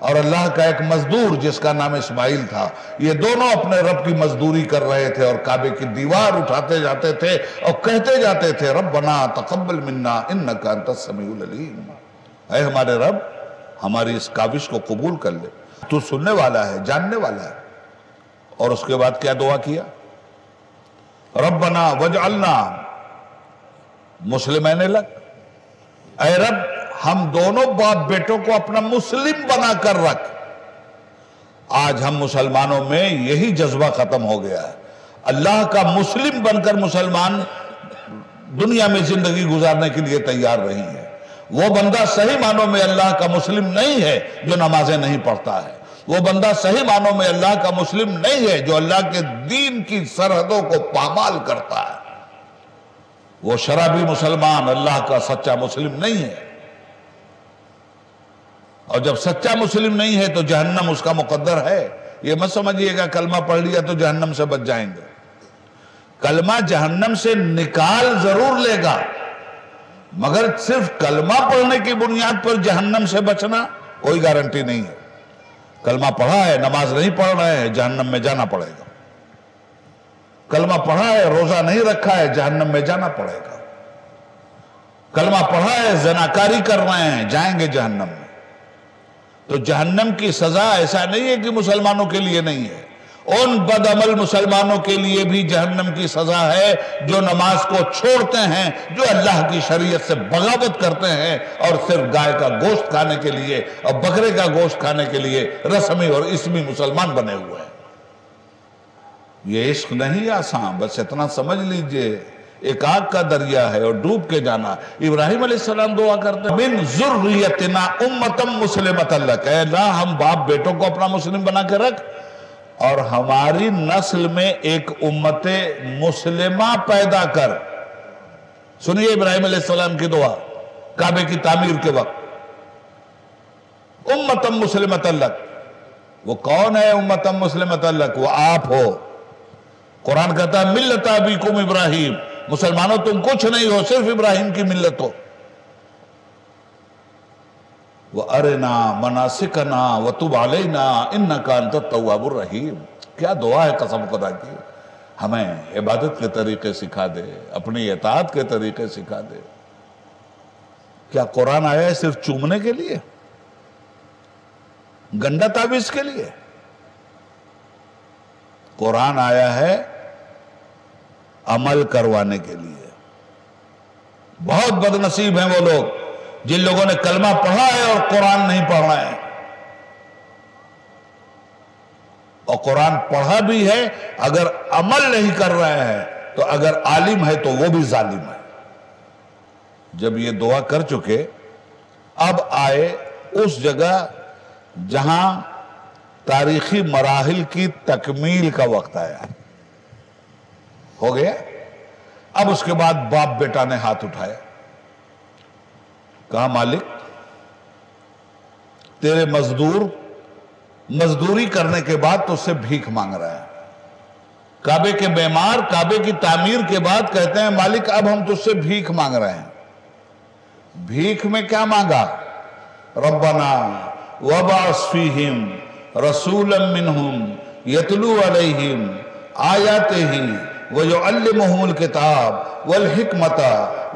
A: اور اللہ کا ایک مزدور جس کا نام اسماعیل تھا، یہ دونوں اپنے رب کی مزدوری کر رہے تھے اور کعبے کی دیوار اٹھاتے جاتے تھے اور کہتے جاتے تھے ربنا تقبل منا انک انت السمیع العلیم، اے ہمارے رب ہماری اس کاوش کو قبول کر لے، تو سننے والا ہے، جاننے والا ہے۔ اور اس کے بعد کیا دعا کیا؟ ربنا وجعلنا مسلمین لک، اے رب ہم دونوں باپ بیٹوں کو اپنا مسلم بنا کر رکھ۔ آج ہم مسلمانوں میں یہی جذبہ ختم ہو گیا ہے، اللہ کا مسلم بن کر مسلمان دنیا میں زندگی گزارنے کے لیے تیار نہیں ہے۔ وہ بندہ صحیح معنوں میں اللہ کا مسلم نہیں ہے جو نمازیں نہیں پڑھتا ہے، وہ بندہ صحیح معنوں میں اللہ کا مسلم نہیں ہے جو اللہ کے دین کی سرحدوں کو پامال کرتا ہے۔ وہ شرابی مسلمان اللہ کا سچا مسلم نہیں ہے، اور جب سچا مسلم نہیں ہے تو جہنم اس کا مقدر ہے۔ یہ مت سمجھیے گا کلمہ پڑھ لیا تو جہنم سے بچ جائیں گے، کلمہ جہنم سے نکال ضرور لے گا، مگر صرف کلمہ پڑھنے کی بنیاد پر جہنم سے بچنا کوئی گارنٹی نہیں ہے۔ کلمہ پڑھا ہے، نماز نہیں پڑھ رہے ہیں، جہنم میں جانا پڑے گا۔ کلمہ پڑھا ہے، روزہ نہیں رکھا ہے، جہنم میں جانا پڑے گا۔ کلمہ پڑھا ہے، زناکاری کر رہے ہیں، جائیں گے جہنم میں۔ تو جہنم کی سزا ایسا نہیں ہے کہ مسلمانوں کے لیے نہیں ہے، ان بد عمل مسلمانوں کے لیے بھی جہنم کی سزا ہے جو نماز کو چھوڑتے ہیں، جو اللہ کی شریعت سے بغاوت کرتے ہیں اور صرف گائے کا گوشت کھانے کے لیے اور بکرے کا گوشت کھانے کے لیے رسمی اور اسمی مسلمان بنے ہوئے ہیں۔ یہ عشق نہیں آسان، بس اتنا سمجھ لیجئے ایک آگ کا دریا ہے اور ڈوب کے جانا۔ ابراہیم علیہ السلام دعا کرتے ہیں من ذریتنا امتا مسلمتا لک، اے اللہ ہم باپ بیٹوں کو اپنا مسلم بنا کے رکھ اور ہماری نسل میں ایک امت مسلمہ پیدا کر۔ سنیے ابراہیم علیہ السلام کی دعا کعبے کی تعمیر کے وقت، امتا مسلمتا لک۔ وہ کون ہے امتا مسلمتا لک؟ وہ آپ ہو۔ قرآن کہتا ہے ملت ابیکم ابراہیم، مسلمانوں تم کچھ نہیں ہو، صرف ابراہیم کی ملت ہو۔ وَأَرِنَا مَنَاسِكَنَا وَتُبْ عَلَيْنَا إِنَّكَ أَنْتَ التَّوَّابُ الرَّحِيمُ۔ کیا دعا ہے قسم خدا کی، ہمیں عبادت کے طریقے سکھا دے، اپنی اطاعت کے طریقے سکھا دے۔ کیا قرآن آیا ہے صرف چومنے کے لیے، گنڈا تعویذ کے لیے؟ قرآن آیا ہے عمل کروانے کے لیے۔ بہت بد نصیب ہیں وہ لوگ جن لوگوں نے کلمہ پڑھا ہے اور قرآن نہیں پڑھا ہے، اور قرآن پڑھا بھی ہے اگر عمل نہیں کر رہے ہیں تو اگر عالم ہے تو وہ بھی ظالم ہے۔ جب یہ دعا کر چکے اب آئے اس جگہ جہاں تاریخی مراحل کی تکمیل کا وقت آیا، ہو گیا۔ اب اس کے بعد باپ بیٹا نے ہاتھ اٹھایا، کہا مالک تیرے مزدور مزدوری کرنے کے بعد تو اس سے بھیک مانگ رہا ہے۔ کعبے کے بیمار کعبے کی تعمیر کے بعد کہتے ہیں مالک اب ہم تجھ سے بھیک مانگ رہے ہیں۔ بھیک میں کیا مانگا؟ ربنا وبعث فیہم رسولا منہم یتلو علیہم آیاتہ وَيُعَلِّمُهُمُ الْكِتَابَ وَالْحِكْمَةَ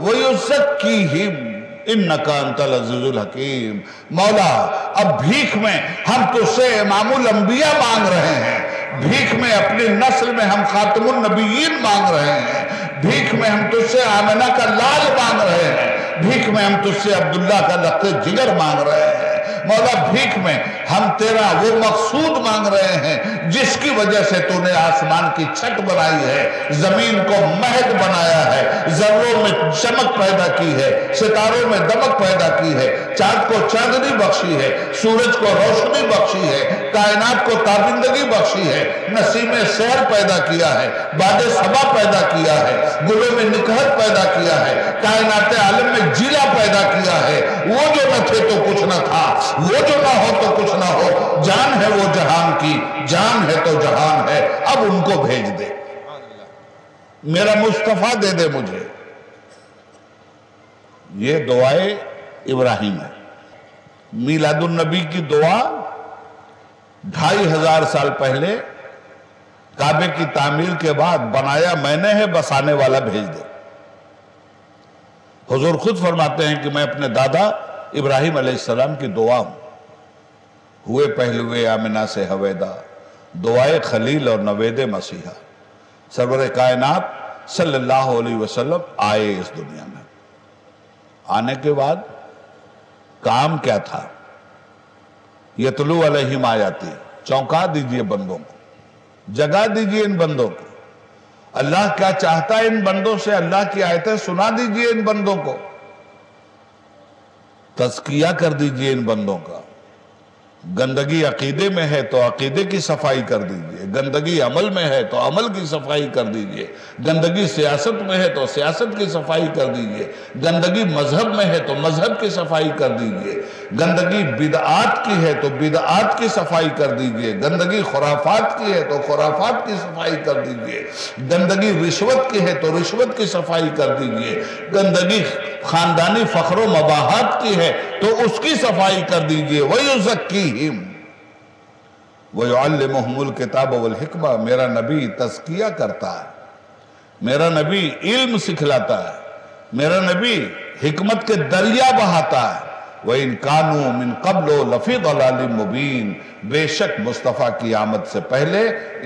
A: وَيُزَكِّيهِمْ اِنَّكَ أَنْتَ الْعَزِيزُ الْحَكِيمُ۔ مولا اب بھیک میں ہم تجھ سے امام الانبیاء مانگ رہے ہیں، بھیک میں اپنی نسل میں ہم خاتم النبیین مانگ رہے ہیں، بھیک میں ہم تجھ سے آمنہ کا لال مانگ رہے ہیں، بھیک میں ہم تجھ سے عبداللہ کا لقب جگر مانگ رہے ہیں۔ مولا بھیک میں ہم تیرا وہ مقصود مانگ رہے ہیں جس کی وجہ سے تو نے آسمان کی چھت بنائی ہے، زمین کو مہد بنایا ہے، ذروں میں چمک پیدا کی ہے، ستاروں میں دمک پیدا کی ہے، چاند کو چاندنی بخشی ہے، سورج کو روشنی بخشی ہے، کائنات کو تابندگی بخشی ہے، نسیم سحر پیدا کیا ہے، باد صبا پیدا کیا ہے، گلوں میں نکہت پیدا کیا ہے، کائنات عالم میں جیلا پیدا کیا ہے۔ وہ جو نہ تھے تو کچھ نہ تھا، وہ جو نہ ہو تو کچھ نہ ہو، جان ہے وہ جہان کی، جان ہے تو جہان ہے، اب ان کو بھیج دے، میرا مصطفیٰ دے دے مجھے۔ یہ دعائے ابراہیم ہے، میلاد النبی کی دعا 2500 سال پہلے کعبے کی تعمیر کے بعد بنایا میں نے ہے، بسانے والا بھیج دے۔ حضور خود فرماتے ہیں کہ میں اپنے دادا ابراہیم علیہ السلام کی دعا ہوں، ہوئے پہلوے آمنہ سے ہویدا، دعائے خلیل اور نوید مسیحا۔ سرور کائنات صلی اللہ علیہ وسلم آئے اس دنیا میں، آنے کے بعد کام کیا تھا؟ یتلو علیہم آیاتی، چونکا دیجئے بندوں کو، جگا دیجئے ان بندوں کو۔ اللہ کیا چاہتا ہے ان بندوں سے؟ اللہ کی آیتیں سنا دیجئے ان بندوں کو، تزکیہ کر دیجئے ان بندوں کا۔ گندگی عقیدے میں ہے تو عقیدے کی صفائی کر دیجئے، گندگی عمل میں ہے تو عمل کی صفائی کر دیجئے، گندگی سیاست میں ہے تو سیاست کی صفائی کر دیجئے، گندگی مذہب میں ہے تو مذہب کی صفائی کر دیجئے، گندگی بدعات کی ہے تو بدعات کی صفائی کر دیجئے، گندگی خرافات کی ہے تو خرافات کی صفائی کر دیجئے، گندگی رشوت کی ہے تو رشوت کی صفائی کر دیجئے، گندگی خاندانی فخر و مباحات کی ہے تو اس کی صفائی کر دیجئے۔ وَيُزَكِّيهِمْ وَيُعَلِّمُهُمُ الْكِتَابَ وَالْحِكْمَةَ۔ میرا نبی تزکیہ کرتا ہے، میرا نبی علم سکھلاتا ہے، میرا نبی حکمت کے دریا بہاتا ہے۔ وَإِن كَانُوا مِن قَبْلُ لَفِي ضَلَالٍ مُبِينٍ۔ بے شک مصطفیٰ کی آمد سے پہلے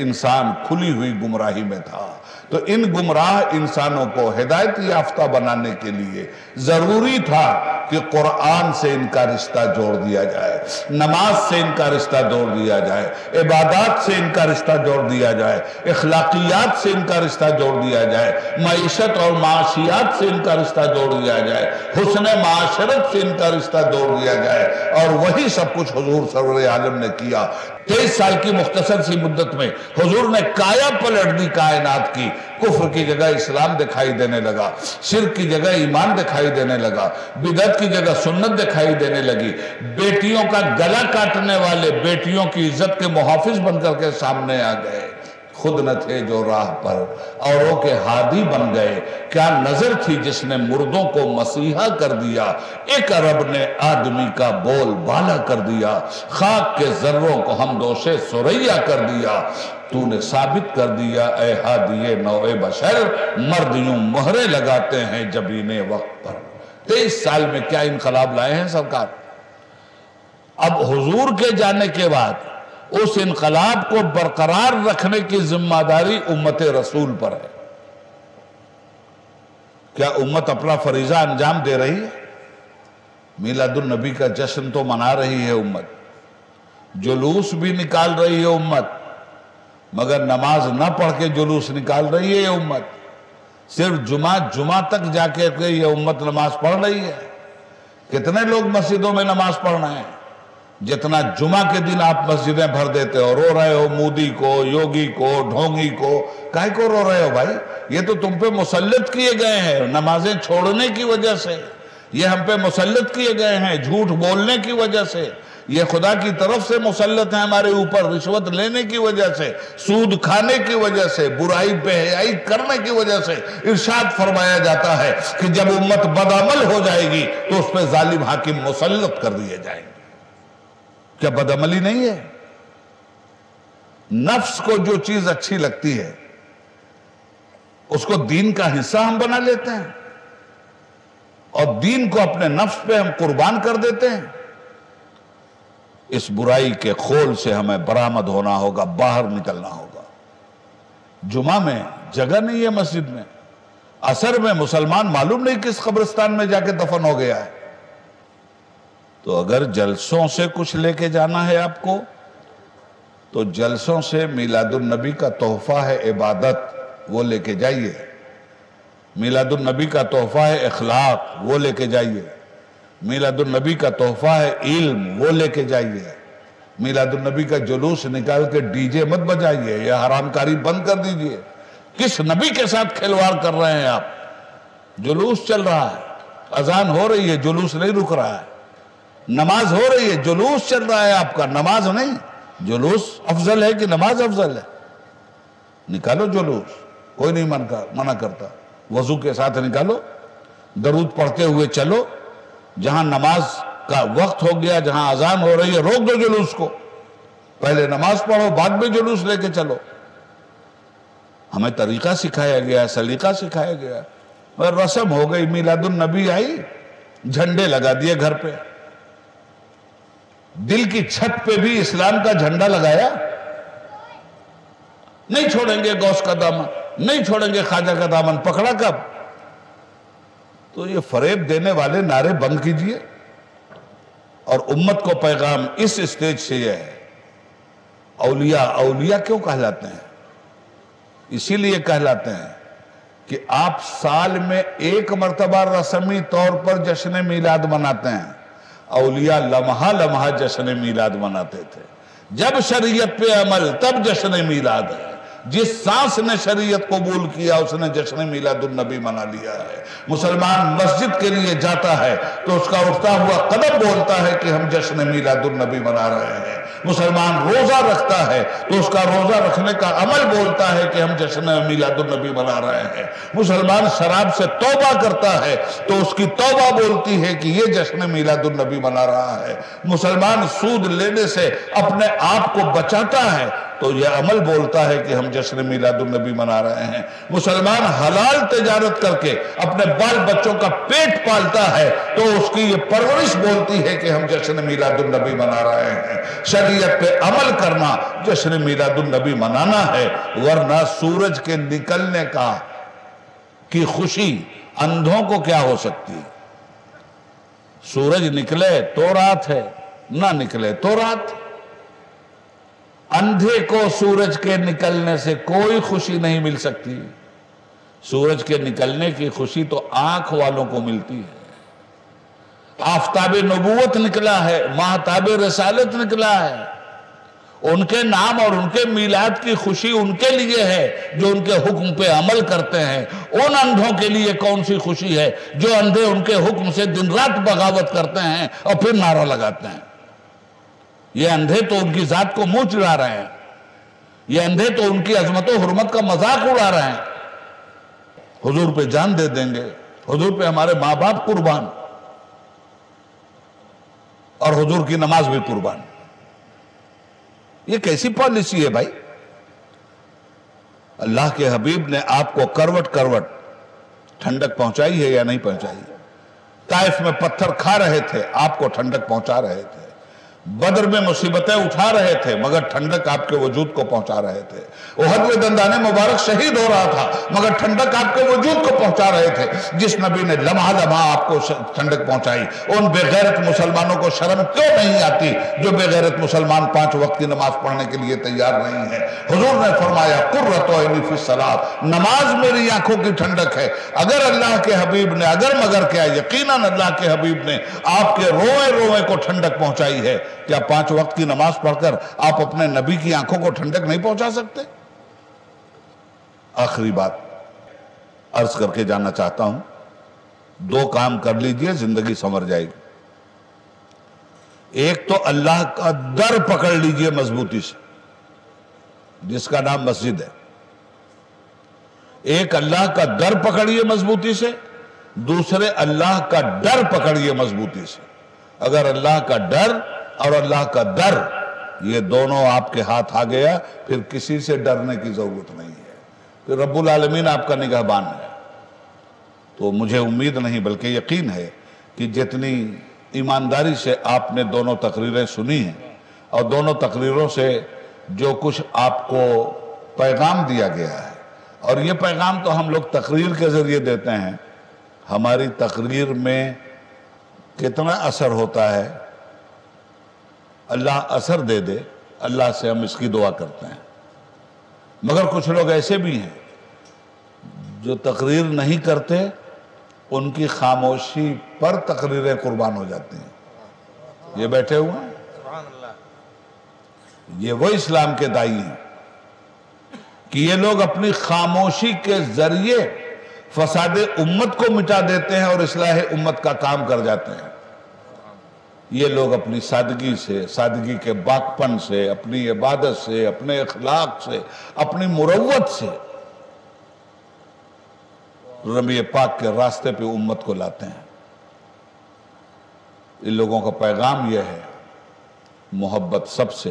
A: انسان کھلی ہوئی گمراہی میں تھا۔ تو ان گمراہ انسانوں کو ہدایت یافتہ بنانے کے لیے ضروری تھا کہ قرآن سے ان کا رشتہ جوڑ دیا جائے، نماز سے ان کا رشتہ جوڑ دیا جائے، عبادات سے ان کا رشتہ جوڑ دیا جائے، اخلاقیات سے ان کا رشتہ جوڑ دیا جائے، معیشت اور معاشیات سے ان کا رشتہ جوڑ دیا جائے، حسن معاشرت سے ان کا رشتہ جوڑ دیا جائے۔ اور وہی سب کچھ حضور سرور عالم نے کیا۔ 23 سال کی مختصر سی مدت میں حضور نے کایا پلٹ دی کائنات کی۔ کفر کی جگہ اسلام دکھائی دینے لگا، شرک کی جگہ ایمان دکھائی دینے لگا، بدعت کی جگہ سنت دکھائی دینے لگی۔ بیٹیوں کا گلا کاٹنے والے بیٹیوں کی عزت کے محافظ بن کر کے سامنے آ گئے۔ خود نہ تھے جو راہ پر، اوروں کے ہادی بن گئے۔ کیا نظر تھی جس نے مردوں کو مسیحا کر دیا، ایک عرب نے آدمی کا بول بالا کر دیا، خاک کے ذروں کو ہم دوشے سریا کر دیا۔ تو نے ثابت کر دیا اے ہادی نوع بشر، مرد یوں مہرے لگاتے ہیں جبین وقت پر۔ 23 سال میں کیا انقلاب لائے ہیں سرکار۔ اب حضور کے جانے کے بعد اس انقلاب کو برقرار رکھنے کی ذمہ داری امت رسول پر ہے۔ کیا امت اپنا فریضہ انجام دے رہی ہے؟ میلاد النبی کا جشن تو منا رہی ہے امت، جلوس بھی نکال رہی ہے امت، مگر نماز نہ پڑھ کے جلوس نکال رہی ہے یہ امت۔ صرف جمعہ تک جا کے یہ امت نماز پڑھ رہی ہے۔ کتنے لوگ مسجدوں میں نماز پڑھ رہے ہیں؟ جتنا جمعہ کے دن آپ مسجدیں بھر دیتے ہو، رو رہے ہو مودی کو، یوگی کو، ڈھونگی کو۔ کائے کو رو رہے ہو بھائی؟ یہ تو تم پہ مسلط کیے گئے ہیں نمازیں چھوڑنے کی وجہ سے، یہ ہم پہ مسلط کیے گئے ہیں جھوٹ بولنے کی وجہ سے، یہ خدا کی طرف سے مسلط ہیں ہمارے اوپر رشوت لینے کی وجہ سے، سود کھانے کی وجہ سے، برائی بے حیائی کرنے کی وجہ سے۔ ارشاد فرمایا جاتا ہے کہ جب امت بدعمل ہو جائے گی تو اس پہ ظالم حاکم مسلط کر دیے جائیں گے۔ کیا بدعملی نہیں ہے؟ نفس کو جو چیز اچھی لگتی ہے اس کو دین کا حصہ ہم بنا لیتے ہیں، اور دین کو اپنے نفس پہ ہم قربان کر دیتے ہیں۔ اس برائی کے خول سے ہمیں برآمد ہونا ہوگا، باہر نکلنا ہوگا۔ جمعہ میں جگہ نہیں ہے مسجد میں، عصر میں مسلمان معلوم نہیں کس قبرستان میں جا کے دفن ہو گیا ہے۔ تو اگر جلسوں سے کچھ لے کے جانا ہے آپ کو تو جلسوں سے میلاد النبی کا تحفہ ہے عبادت، وہ لے کے جائیے۔ میلاد النبی کا تحفہ ہے اخلاق، وہ لے کے جائیے۔ میلاد النبی کا تحفہ ہے علم، وہ لے کے جائیے۔ میلاد النبی کا جلوس نکال کے ڈی جے مت بجائیے، یہ حرام کاری بند کر دیجئے۔ کس نبی کے ساتھ کھلواڑ کر رہے ہیں آپ؟ جلوس چل رہا ہے، اذان ہو رہی ہے، جلوس نہیں رک رہا ہے، نماز ہو رہی ہے، جلوس چل رہا ہے آپ کا، نماز نہیں۔ جلوس افضل ہے کہ نماز افضل ہے؟ نکالو جلوس، کوئی نہیں منع کرتا، وضو کے ساتھ نکالو، درود پڑھتے ہوئے چلو۔ جہاں نماز کا وقت ہو گیا، جہاں اذان ہو رہی ہے، روک دو جلوس کو۔ پہلے نماز پڑھو بعد میں جلوس لے کے چلو. ہمیں طریقہ سکھایا گیا، سلیقہ سکھایا گیا. رسم ہو گئی، میلاد النبی آئی، جھنڈے لگا دیے گھر پہ. دل کی چھت پہ بھی اسلام کا جھنڈا لگایا. نہیں چھوڑیں گے غوث کا دامن، نہیں چھوڑیں گے خواجہ کا دامن. پکڑا کب؟ تو یہ فریب دینے والے نعرے بند کیجئے. اور امت کو پیغام اس اسٹیج سے یہ ہے. اولیاء اولیاء کیوں کہلاتے ہیں؟ اسی لیے کہلاتے ہیں کہ آپ سال میں ایک مرتبہ رسمی طور پر جشن میلاد مناتے ہیں. اولیاء لمحہ لمحہ جشن میلاد مناتے تھے. جب شریعت پہ عمل تب جشن میلاد ہے. جس سانس نے شریعت قبول کیا اس نے جشن میلاد النبی منا لیا ہے. مسلمان مسجد کے لیے جاتا ہے تو اس کا اٹھتا ہوا قدم بولتا ہے کہ ہم جشن میلاد النبی منا رہے ہیں. مسلمان روزہ رکھتا ہے تو اس کا روزہ رکھنے کا عمل بولتا ہے کہ ہم جشن میلاد النبی منا رہے ہیں. مسلمان شراب سے توبہ کرتا ہے تو اس کی توبہ بولتی ہے کہ یہ جشن میلاد النبی منا رہا ہے. مسلمان سود لینے سے اپنے آپ کو بچاتا ہے تو یہ عمل بولتا ہے کہ ہم جشن میلاد النبی منا رہے ہیں. مسلمان حلال تجارت کر کے اپنے بال بچوں کا پیٹ پالتا ہے تو اس کی یہ پرورش بولتی ہے کہ ہم جشن میلاد النبی منا رہے ہیں. شریعت پہ عمل کرنا جشن میلاد النبی منانا ہے. ورنہ سورج کے نکلنے کی خوشی اندھوں کو کیا ہو سکتی ہے؟ سورج نکلے تو رات ہے، نہ نکلے تو رات. اندھے کو سورج کے نکلنے سے کوئی خوشی نہیں مل سکتی. سورج کے نکلنے کی خوشی تو آنکھ والوں کو ملتی ہے. آفتاب نبوت نکلا ہے، ماہتاب رسالت نکلا ہے. ان کے نام اور ان کے میلاد کی خوشی ان کے لیے ہے جو ان کے حکم پہ عمل کرتے ہیں. ان اندھوں کے لیے کون سی خوشی ہے جو اندھے ان کے حکم سے دن رات بغاوت کرتے ہیں اور پھر نعرہ لگاتے ہیں. یہ اندھے تو ان کی ذات کو منہ چڑھا رہے ہیں. یہ اندھے تو ان کی عظمت و حرمت کا مذاق اڑا رہے ہیں. حضور پہ جان دے دیں گے، حضور پہ ہمارے ماں باپ قربان، اور حضور کی نماز بھی قربان. یہ کیسی پالیسی ہے بھائی؟ اللہ کے حبیب نے آپ کو کروٹ کروٹ ٹھنڈک پہنچائی ہے یا نہیں پہنچائی؟ طائف میں پتھر کھا رہے تھے، آپ کو ٹھنڈک پہنچا رہے تھے. بدر میں مصیبتیں اٹھا رہے تھے مگر ٹھنڈک آپ کے وجود کو پہنچا رہے تھے. احد میں دندان مبارک شہید ہو رہا تھا مگر ٹھنڈک آپ کے وجود کو پہنچا رہے تھے. جس نبی نے لمحہ لمحہ آپ کو ٹھنڈک پہنچائی، ان بے غیرت مسلمانوں کو شرم کیوں نہیں آتی جو بے غیرت مسلمان 5 وقت کی نماز پڑھنے کے لیے تیار نہیں ہے؟ حضور نے فرمایا قرۃ عینی فی الصلاۃ، نماز میری آنکھوں کی ٹھنڈک ہے. اگر اللہ کے حبیب نے اگر مگر کیا یقیناً اللہ کے حبیب نے آپ کے روئے روئے کو ٹھنڈک پہنچائی ہے. کیا 5 وقت کی نماز پڑھ کر آپ اپنے نبی کی آنکھوں کو ٹھنڈک نہیں پہنچا سکتے؟ آخری بات عرض کر کے جانا چاہتا ہوں. 2 کام کر لیجئے زندگی سنور جائے گی. ایک تو اللہ کا در پکڑ لیجئے مضبوطی سے جس کا نام مسجد ہے. ایک اللہ کا در پکڑیے مضبوطی سے، دوسرے اللہ کا ڈر پکڑیے مضبوطی سے. اگر اللہ کا ڈر اور اللہ کا در یہ دونوں آپ کے ہاتھ آ گیا پھر کسی سے ڈرنے کی ضرورت نہیں ہے. پھر رب العالمین آپ کا نگہبان ہے. تو مجھے امید نہیں بلکہ یقین ہے کہ جتنی ایمانداری سے آپ نے دونوں تقریریں سنی ہیں اور دونوں تقریروں سے جو کچھ آپ کو پیغام دیا گیا ہے، اور یہ پیغام تو ہم لوگ تقریر کے ذریعے دیتے ہیں، ہماری تقریر میں کتنا اثر ہوتا ہے اللہ اثر دے دے، اللہ سے ہم اس کی دعا کرتے ہیں. مگر کچھ لوگ ایسے بھی ہیں جو تقریر نہیں کرتے، ان کی خاموشی پر تقریریں قربان ہو جاتی ہیں. یہ بیٹھے ہوئے ہیں، یہ وہ اسلام کے دائی ہیں کہ یہ لوگ اپنی خاموشی کے ذریعے فساد امت کو مٹا دیتے ہیں اور اصلاح امت کا کام کر جاتے ہیں. یہ لوگ اپنی سادگی سے، سادگی کے باکپن سے، اپنی عبادت سے، اپنے اخلاق سے، اپنی مروت سے نبی پاک کے راستے پہ امت کو لاتے ہیں. ان لوگوں کا پیغام یہ ہے محبت سب سے،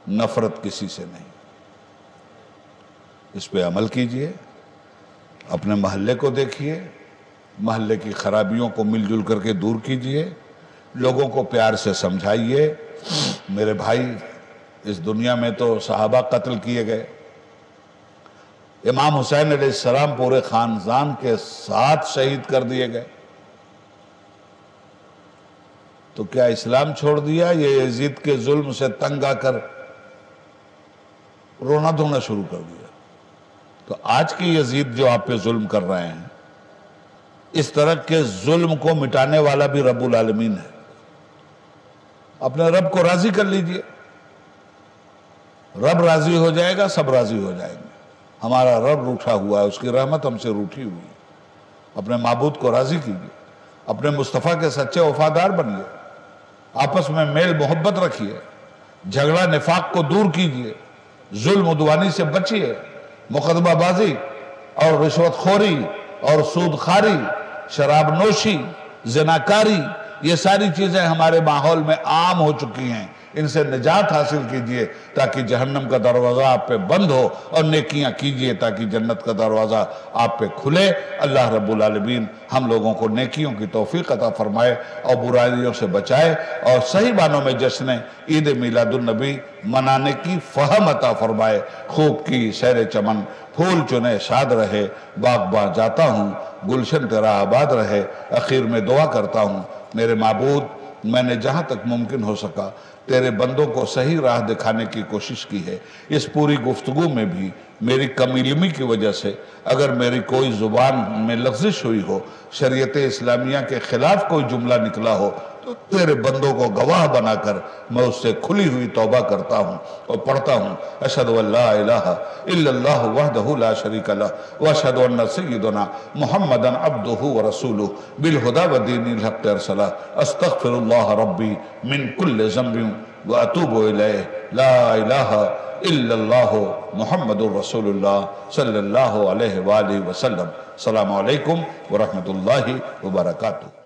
A: نفرت کسی سے نہیں۔ اس پہ عمل کیجئے، اپنے محلے کو دیکھیے، محلے کی خرابیوں کو مل جل کر کے دور کیجئے، لوگوں کو پیار سے سمجھائیے۔ میرے بھائی، اس دنیا میں تو صحابہ قتل کیے گئے، امام حسین علیہ السلام پورے خاندان کے ساتھ شہید کر دیے گئے، تو کیا اسلام چھوڑ دیا؟ یہ یزید کے ظلم سے تنگ آ کر رونا دھونا شروع کر دیا؟ تو آج کی یزید جو آپ پہ ظلم کر رہے ہیں، اس طرح کے ظلم کو مٹانے والا بھی رب العالمین ہے۔ اپنے رب کو راضی کر لیجئے، رب راضی ہو جائے گا، سب راضی ہو جائیں گے۔ ہمارا رب روٹھا ہوا ہے، اس کی رحمت ہم سے روٹھی ہوئی ہے۔ اپنے معبود کو راضی کیجئے، اپنے مصطفیٰ کے سچے وفادار بنیے، آپس میں میل محبت رکھیے، جھگڑا نفاق کو دور کیجئے، ظلم عدوانی سے بچیے، مقدمہ بازی اور رشوت خوری اور سود خواری، شراب نوشی، زناکاری، یہ ساری چیزیں ہمارے ماحول میں عام ہو چکی ہیں۔ ان سے نجات حاصل کیجئے تاکہ جہنم کا دروازہ آپ پہ بند ہو، اور نیکیاں کیجئے تاکہ جنت کا دروازہ آپ پہ کھلے۔ اللہ رب العالمین ہم لوگوں کو نیکیوں کی توفیق عطا فرمائے اور برائیوں سے بچائے، اور صحیح معنوں میں جشن عید میلاد النبی منانے کی فہم عطا فرمائے۔ خوب کی سیر چمن، پھول چنے شاد رہے، باغ باں جاتا ہوں، گلشن تیرا آباد رہے۔ اخیر میں دعا کرتا ہوں، میرے معبود، میں نے جہاں تک ممکن ہو سکا تیرے بندوں کو صحیح راہ دکھانے کی کوشش کی ہے۔ اس پوری گفتگو میں بھی میری کم علمی کی وجہ سے اگر میری کوئی زبان میں لغزش ہوئی ہو، شریعت اسلامیہ کے خلاف کوئی جملہ نکلا ہو، تو تیرے بندوں کو گواہ بنا کر میں اس سے کھلی ہوئی توبہ کرتا ہوں اور پڑھتا ہوں، اشہد ان لا الہ الا اللہ وحدہ لا شریک لہ واشہد ان سیدنا محمدا عبدہ ورسولہ بالہدی ودین الحق ارسلہ استغفر اللہ ربی من کل ذنب واتوب الیہ لا الہ الا اللہ محمد رسول اللہ صلی اللہ علیہ وآلہ وسلم۔ السلام علیکم ورحمۃ اللہ وبرکاتہ۔